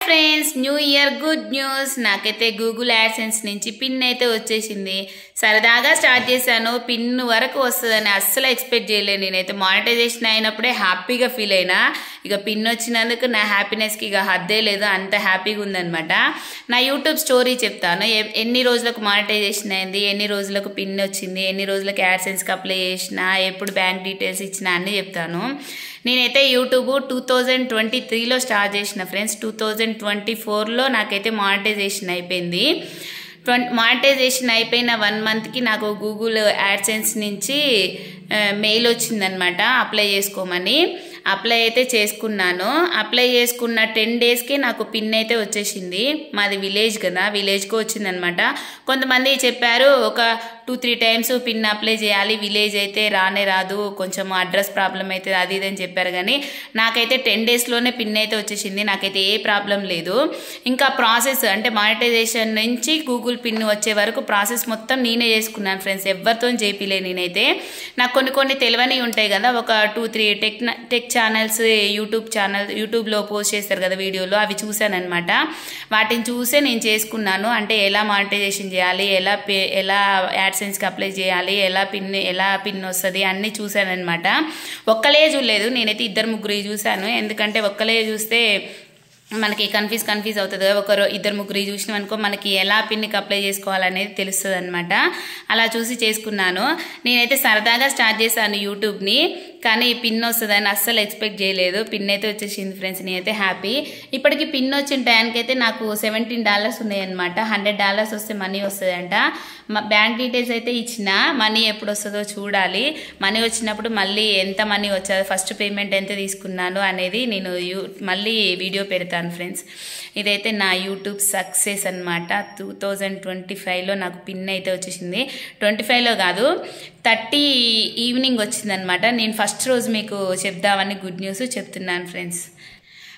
Friends new year good news నాకైతే Google AdSense నుంచి pin అయితే వచ్చేసింది. సరదాగా స్టార్ట్ చేశాను, పిన్ వరకు వస్తుందని అస్సలు ఎక్స్పెక్ట్ చేయలేదు. నేనైతే మానిటైజేషన్ అయినప్పుడే హ్యాపీగా ఫీల్ అయినా, ఇక పిన్ వచ్చినందుకు నా హ్యాపీనెస్కి ఇక హద్దే లేదు, అంత హ్యాపీగా ఉందనమాట. నా యూట్యూబ్ స్టోరీ చెప్తాను. ఎన్ని రోజులకు మానిటైజేషన్ అయింది, ఎన్ని రోజులకు పిన్ వచ్చింది, ఎన్ని రోజులకు యాడ్సెన్స్కి అప్లై చేసిన, ఎప్పుడు బ్యాంక్ డీటెయిల్స్ ఇచ్చిన అన్నీ చెప్తాను. నేనైతే యూట్యూబ్ 2023లో స్టార్ట్ చేసిన ఫ్రెండ్స్. 2024లో నాకైతే మానిటైజేషన్ అయిపోయింది. మానిటైజేషన్ అయిపోయిన 1 మంత్కి నాకు గూగుల్ యాడ్సెన్స్ నుంచి మెయిల్ వచ్చిందనమాట అప్లై చేసుకోమని. అప్లై అయితే చేసుకున్నాను. అప్లై చేసుకున్న 10 డేస్కి నాకు పిన్ అయితే వచ్చేసింది. మాది విలేజ్ కదా, విలేజ్కి వచ్చిందనమాట. కొంతమంది చెప్పారు ఒక 2-3 టైమ్స్ పిన్ అప్లై చేయాలి, విలేజ్ అయితే రానే రాదు, కొంచెం అడ్రస్ ప్రాబ్లం అయితే అది ఇది అని చెప్పారు. కానీ నాకైతే 10 డేస్లోనే పిన్ అయితే వచ్చేసింది. నాకైతే ఏ ప్రాబ్లం లేదు. ఇంకా ప్రాసెస్ అంటే మానిటైజేషన్ నుంచి గూగుల్ పిన్ వచ్చే వరకు ప్రాసెస్ మొత్తం నేనే చేసుకున్నాను ఫ్రెండ్స్, ఎవరితో చేపిలే. నేనైతే నాకు కొన్ని తెలియని ఉంటాయి కదా, ఒక 2-3 టెక్ ఛానల్స్, యూట్యూబ్లో పోస్ట్ చేస్తారు కదా వీడియోలో, అవి చూశానమాట. వాటిని చూసే నేను చేసుకున్నాను. అంటే ఎలా మానిటైజేషన్ చేయాలి, ఎలా యాడ్సెన్స్కి అప్లై చేయాలి, ఎలా పిన్ వస్తుంది అన్నీ చూశానమాట. ఒక్కలే చూడలేదు, నేనైతే 2-3 చూశాను. ఎందుకంటే ఒక్కలే చూస్తే మనకి కన్ఫ్యూజ్ అవుతుంది కదా. 2-3 చూసినాం అనుకో, మనకి ఎలా పిన్కి అప్లై చేసుకోవాలనేది తెలుస్తుంది అనమాట. అలా చూసి చేసుకున్నాను. నేనైతే సరదాగా స్టార్ట్ చేశాను యూట్యూబ్ని, కానీ పిన్ వస్తుందని అస్సలు ఎక్స్పెక్ట్ చేయలేదు. పిన్ అయితే వచ్చేసింది ఫ్రెండ్స్, నేనైతే హ్యాపీ. ఇప్పటికి పిన్ వచ్చిన టైంకి అయితే నాకు $17 ఉన్నాయన్నమాట. $100 వస్తే మనీ వస్తుందంట. బ్యాంక్ డీటెయిల్స్ అయితే ఇచ్చిన, మనీ ఎప్పుడు వస్తుందో చూడాలి. మనీ వచ్చినప్పుడు మళ్ళీ ఎంత మనీ వచ్చాదో, ఫస్ట్ పేమెంట్ ఎంత తీసుకున్నాను అనేది నేను మళ్ళీ వీడియో పెడతాను ఫ్రెండ్స్. ఇదైతే నా యూట్యూబ్ సక్సెస్ అనమాట. 2025లో నాకు పిన్ అయితే వచ్చేసింది. 25లో కాదు, 30 ఈవినింగ్ వచ్చిందనమాట. నేను ఫస్ట్ రోజు మీకు చెప్దామని గుడ్ న్యూస్ చెప్తున్నాను ఫ్రెండ్స్.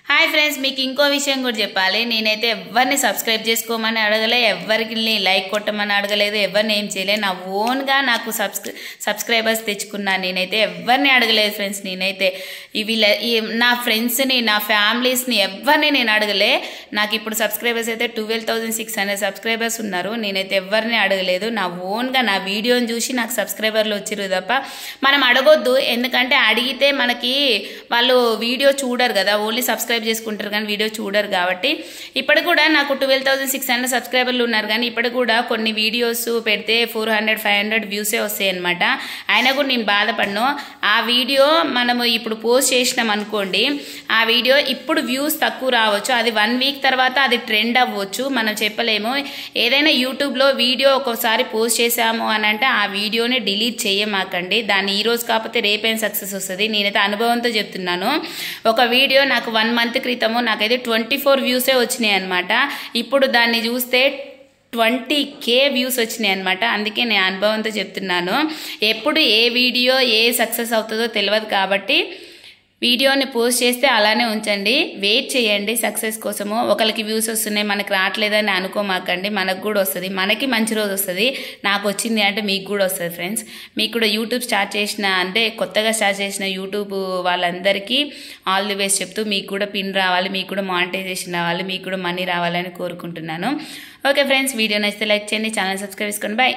హాయ్ ఫ్రెండ్స్, మీకు ఇంకో విషయం కూడా చెప్పాలి. నేనైతే ఎవరిని సబ్స్క్రైబ్ చేసుకోమని అడగలే, ఎవరికి లైక్ కొట్టమని అడగలేదు, ఎవరిని ఏం చేయలేదు. నా ఓన్గా నాకు సబ్స్క్రైబర్స్ తెచ్చుకున్నాను. నేనైతే ఎవరిని అడగలేదు ఫ్రెండ్స్. నేనైతే నా ఫ్రెండ్స్ని, నా ఫ్యామిలీస్ని ఎవరిని నేను అడగలే. నాకు ఇప్పుడు సబ్స్క్రైబర్స్ అయితే 12,600 సబ్స్క్రైబర్స్ ఉన్నారు. నేనైతే ఎవరిని అడగలేదు. నా ఓన్గా నా వీడియోని చూసి నాకు సబ్స్క్రైబర్లు వచ్చిరు తప్ప మనం అడగొద్దు. ఎందుకంటే అడిగితే మనకి వాళ్ళు వీడియో చూడరు కదా, ఓన్లీ సబ్స్క్రైబ్ చేసుకుంటారు కానీ వీడియో చూడరు. కాబట్టి ఇప్పుడు కూడా నాకు 12,600 సబ్స్క్రైబర్లు ఉన్నారు. కానీ ఇప్పుడు కూడా కొన్ని వీడియోస్ పెడితే 400-500 వ్యూసే వస్తాయి అనమాట. అయినా కూడా నేను బాధపడను. ఆ వీడియో మనము ఇప్పుడు పోస్ట్ చేసినాం అనుకోండి, ఆ వీడియో ఇప్పుడు వ్యూస్ తక్కువ రావచ్చు, అది 1 వీక్ తర్వాత అది ట్రెండ్ అవ్వచ్చు, మనం చెప్పలేము. ఏదైనా యూట్యూబ్లో వీడియో ఒక్కోసారి పోస్ట్ చేసాము అని అంటే ఆ వీడియోని డిలీట్ చేయమాకండి. దాన్ని ఈరోజు కాకపోతే రేపైనా సక్సెస్ వస్తుంది. నేనైతే అనుభవంతో చెప్తున్నాను. ఒక వీడియో నాకు 1 మంత్ క్రితము నాకైతే 24 వ్యూసే వచ్చినాయి అనమాట. ఇప్పుడు దాన్ని చూస్తే 20K వ్యూస్ వచ్చినాయి అనమాట. అందుకే నేను అనుభవంతో చెప్తున్నాను. ఎప్పుడు ఏ వీడియో ఏ సక్సెస్ అవుతుందో తెలియదు. కాబట్టి వీడియోని పోస్ట్ చేస్తే అలానే ఉంచండి, వెయిట్ చేయండి సక్సెస్ కోసము. ఒకరికి వ్యూస్ వస్తున్నాయి మనకు రావట్లేదని అనుకోమాకండి, మనకు కూడా వస్తుంది. మనకి మంచి రోజు వస్తుంది. నాకు వచ్చింది అంటే మీకు కూడా వస్తుంది ఫ్రెండ్స్. మీకు కూడా యూట్యూబ్ స్టార్ట్ చేసిన, అంటే కొత్తగా స్టార్ట్ చేసిన యూట్యూబ్ వాళ్ళందరికీ ఆల్ ది బెస్ట్ చెప్తూ, మీకు కూడా పిన్ రావాలి, మీకు కూడా మానిటైజేషన్ రావాలి, మీకు కూడా మనీ రావాలని కోరుకుంటున్నాను. ఓకే ఫ్రెండ్స్, వీడియో నచ్చితే లైక్ చేయండి, ఛానల్ సబ్స్క్రైబ్ చేసుకోండి. బాయ్.